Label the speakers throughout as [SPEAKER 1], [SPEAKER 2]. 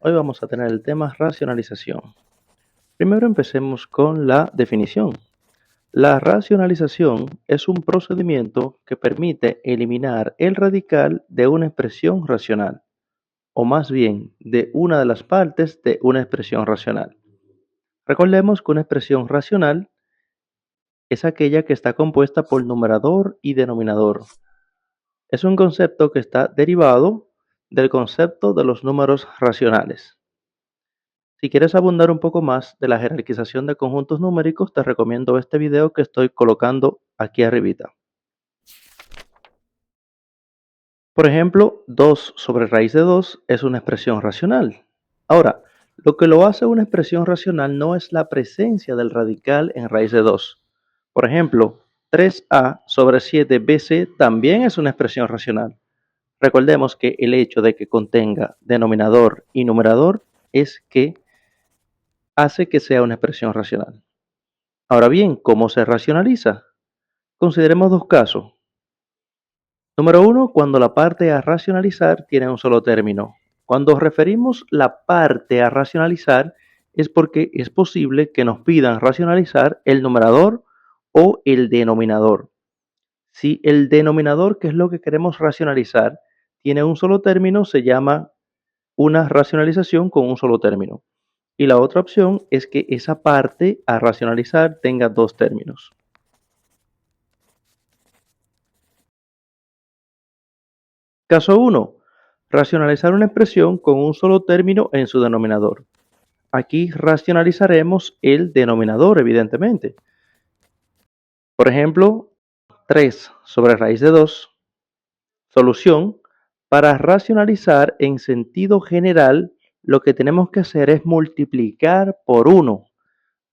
[SPEAKER 1] Hoy vamos a tener el tema racionalización. Primero empecemos con la definición. La racionalización es un procedimiento que permite eliminar el radical de una expresión racional, o más bien de una de las partes de una expresión racional. Recordemos que una expresión racional es aquella que está compuesta por numerador y denominador. Es un concepto que está derivado del concepto de los números racionales. Si quieres abundar un poco más de la jerarquización de conjuntos numéricos, te recomiendo este video que estoy colocando aquí arribita. Por ejemplo, 2 sobre raíz de 2 es una expresión racional. Ahora, lo que lo hace una expresión racional no es la presencia del radical en raíz de 2. Por ejemplo, 3a sobre 7bc también es una expresión racional. Recordemos que el hecho de que contenga denominador y numerador es que hace que sea una expresión racional. Ahora bien, ¿cómo se racionaliza? Consideremos dos casos. Número uno, cuando la parte a racionalizar tiene un solo término. Cuando referimos la parte a racionalizar es porque es posible que nos pidan racionalizar el numerador o el denominador. Si el denominador, que es lo que queremos racionalizar, tiene un solo término, se llama una racionalización con un solo término. Y la otra opción es que esa parte a racionalizar tenga dos términos. Caso 1. Racionalizar una expresión con un solo término en su denominador. Aquí racionalizaremos el denominador, evidentemente. Por ejemplo, 3 sobre raíz de 2. Solución. Para racionalizar en sentido general, lo que tenemos que hacer es multiplicar por 1.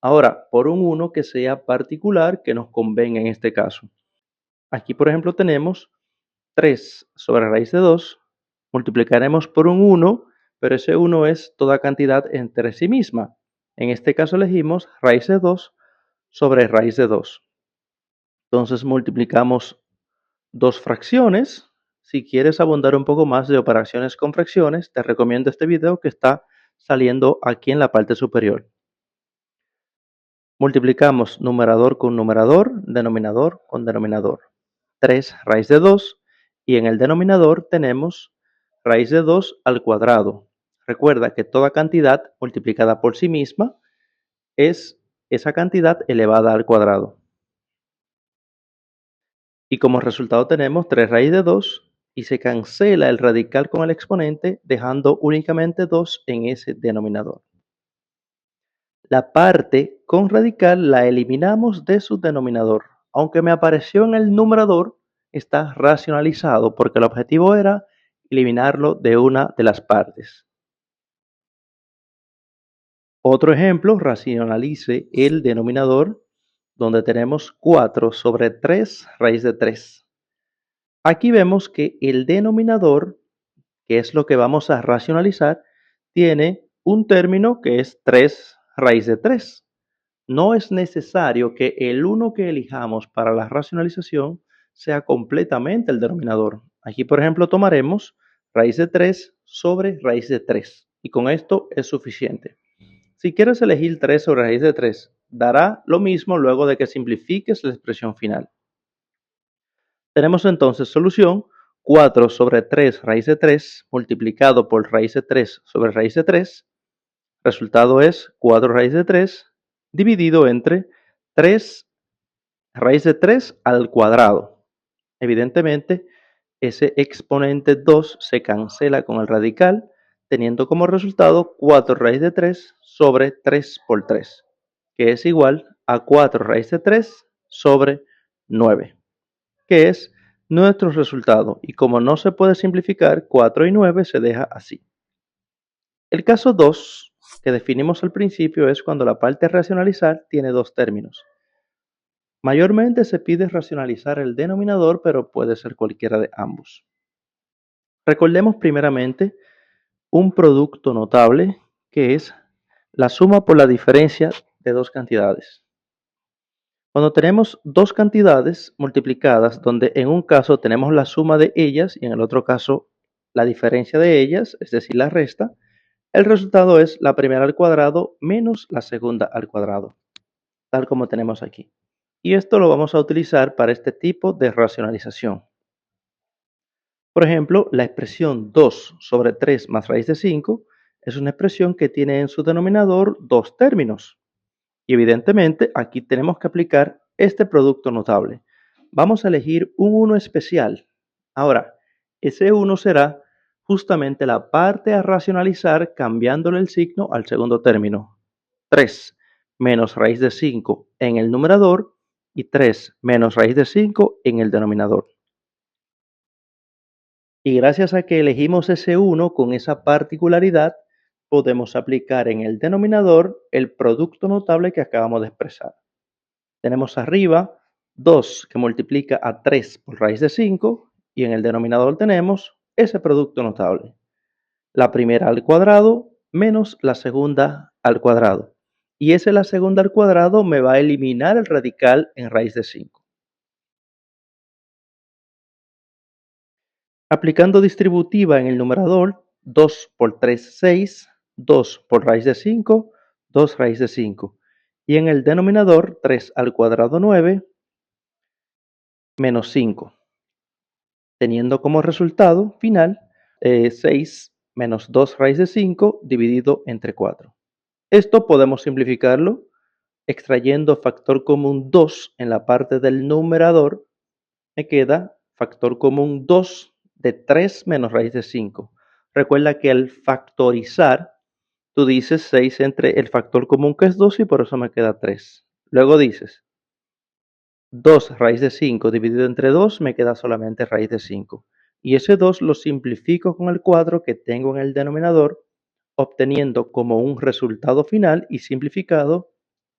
[SPEAKER 1] Ahora, por un 1 que sea particular, que nos convenga en este caso. Aquí, por ejemplo, tenemos 3 sobre raíz de 2. Multiplicaremos por un 1, pero ese 1 es toda cantidad entre sí misma. En este caso elegimos raíz de 2 sobre raíz de 2. Entonces multiplicamos dos fracciones. Si quieres abundar un poco más de operaciones con fracciones, te recomiendo este video que está saliendo aquí en la parte superior. Multiplicamos numerador con numerador, denominador con denominador. 3 raíz de 2 y en el denominador tenemos raíz de 2 al cuadrado. Recuerda que toda cantidad multiplicada por sí misma es esa cantidad elevada al cuadrado. Y como resultado tenemos 3 raíz de 2 y se cancela el radical con el exponente dejando únicamente 2 en ese denominador. La parte con radical la eliminamos de su denominador. Aunque me apareció en el numerador, está racionalizado porque el objetivo era eliminarlo de una de las partes. Otro ejemplo, racionalice el denominador, donde tenemos 4 sobre 3 raíz de 3. Aquí vemos que el denominador, que es lo que vamos a racionalizar, tiene un término que es 3 raíz de 3. No es necesario que el 1 que elijamos para la racionalización sea completamente el denominador. Aquí, por ejemplo, tomaremos raíz de 3 sobre raíz de 3 y con esto es suficiente. Si quieres elegir 3 sobre raíz de 3, dará lo mismo luego de que simplifiques la expresión final. Tenemos entonces solución 4 sobre 3 raíz de 3 multiplicado por raíz de 3 sobre raíz de 3. Resultado es 4 raíz de 3 dividido entre 3 raíz de 3 al cuadrado. Evidentemente, ese exponente 2 se cancela con el radical, teniendo como resultado 4 raíz de 3 sobre 3 por 3, que es igual a 4 raíz de 3 sobre 9, que es nuestro resultado. Y como no se puede simplificar, 4 y 9 se deja así. El caso 2, que definimos al principio, es cuando la parte a racionalizar tiene dos términos. Mayormente se pide racionalizar el denominador, pero puede ser cualquiera de ambos. Recordemos primeramente un producto notable, que es la suma por la diferencia de dos cantidades. Cuando tenemos dos cantidades multiplicadas, donde en un caso tenemos la suma de ellas y en el otro caso la diferencia de ellas, es decir, la resta, El resultado es la primera al cuadrado menos la segunda al cuadrado, tal como tenemos aquí. Y esto lo vamos a utilizar para este tipo de racionalización. Por ejemplo, la expresión 2 sobre 3 más raíz de 5 es una expresión que tiene en su denominador dos términos. Y evidentemente aquí tenemos que aplicar este producto notable. Vamos a elegir un 1 especial. Ahora, ese 1 será justamente la parte a racionalizar cambiándole el signo al segundo término. 3 menos raíz de 5 en el numerador y 3 menos raíz de 5 en el denominador. Y gracias a que elegimos ese 1 con esa particularidad, podemos aplicar en el denominador el producto notable que acabamos de expresar. Tenemos arriba 2 que multiplica a 3 por raíz de 5 y en el denominador tenemos ese producto notable. La primera al cuadrado menos la segunda al cuadrado. Y ese la segunda al cuadrado me va a eliminar el radical en raíz de 5. Aplicando distributiva en el numerador, 2 por 3, 6, 2 por raíz de 5, 2 raíz de 5. Y en el denominador, 3 al cuadrado 9, menos 5. Teniendo como resultado final 6 menos 2 raíz de 5 dividido entre 4. Esto podemos simplificarlo extrayendo factor común 2 en la parte del numerador. Me queda factor común 2 de 3 menos raíz de 5. Recuerda que al factorizar, tú dices 6 entre el factor común que es 2 y por eso me queda 3. Luego dices 2 raíz de 5 dividido entre 2 me queda solamente raíz de 5. Y ese 2 lo simplifico con el cuadro que tengo en el denominador, obteniendo como un resultado final y simplificado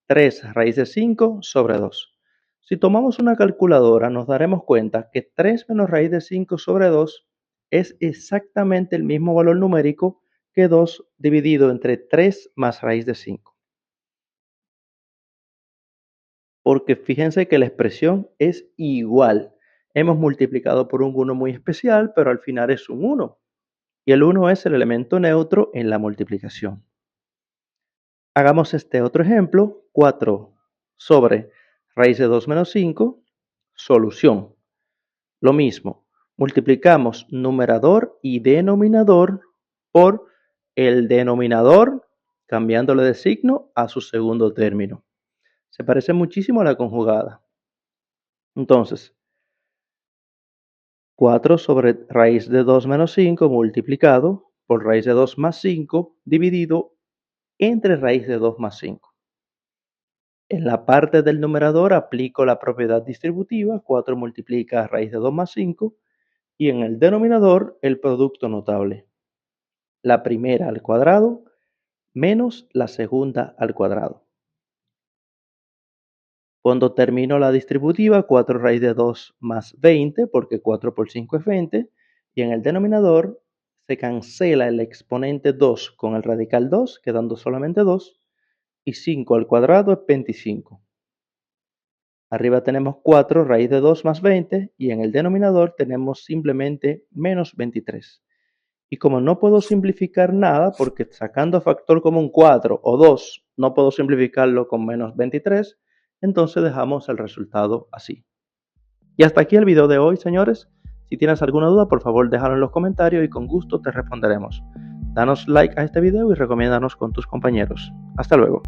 [SPEAKER 1] 3 raíz de 5 sobre 2. Si tomamos una calculadora nos daremos cuenta que 3 menos raíz de 5 sobre 2 es exactamente el mismo valor numérico que 2 dividido entre 3 más raíz de 5. Porque fíjense que la expresión es igual. Hemos multiplicado por un 1 muy especial, pero al final es un 1. Y el 1 es el elemento neutro en la multiplicación. Hagamos este otro ejemplo. 4 sobre raíz de 2 menos 5, solución. Lo mismo, multiplicamos numerador y denominador por el denominador, cambiándole de signo a su segundo término. Se parece muchísimo a la conjugada. Entonces, 4 sobre raíz de 2 menos 5 multiplicado por raíz de 2 más 5 dividido entre raíz de 2 más 5. En la parte del numerador aplico la propiedad distributiva, 4 multiplica raíz de 2 más 5, y en el denominador el producto notable. La primera al cuadrado menos la segunda al cuadrado. Cuando termino la distributiva, 4 raíz de 2 más 20, porque 4 por 5 es 20, y en el denominador se cancela el exponente 2 con el radical 2, quedando solamente 2, y 5 al cuadrado es 25. Arriba tenemos 4 raíz de 2 más 20, y en el denominador tenemos simplemente menos 23. Y como no puedo simplificar nada, porque sacando factor común 4 o 2, no puedo simplificarlo con menos 23, entonces dejamos el resultado así. Y hasta aquí el video de hoy, señores. Si tienes alguna duda, por favor déjalo en los comentarios y con gusto te responderemos. Danos like a este video y recomiéndanos con tus compañeros. Hasta luego.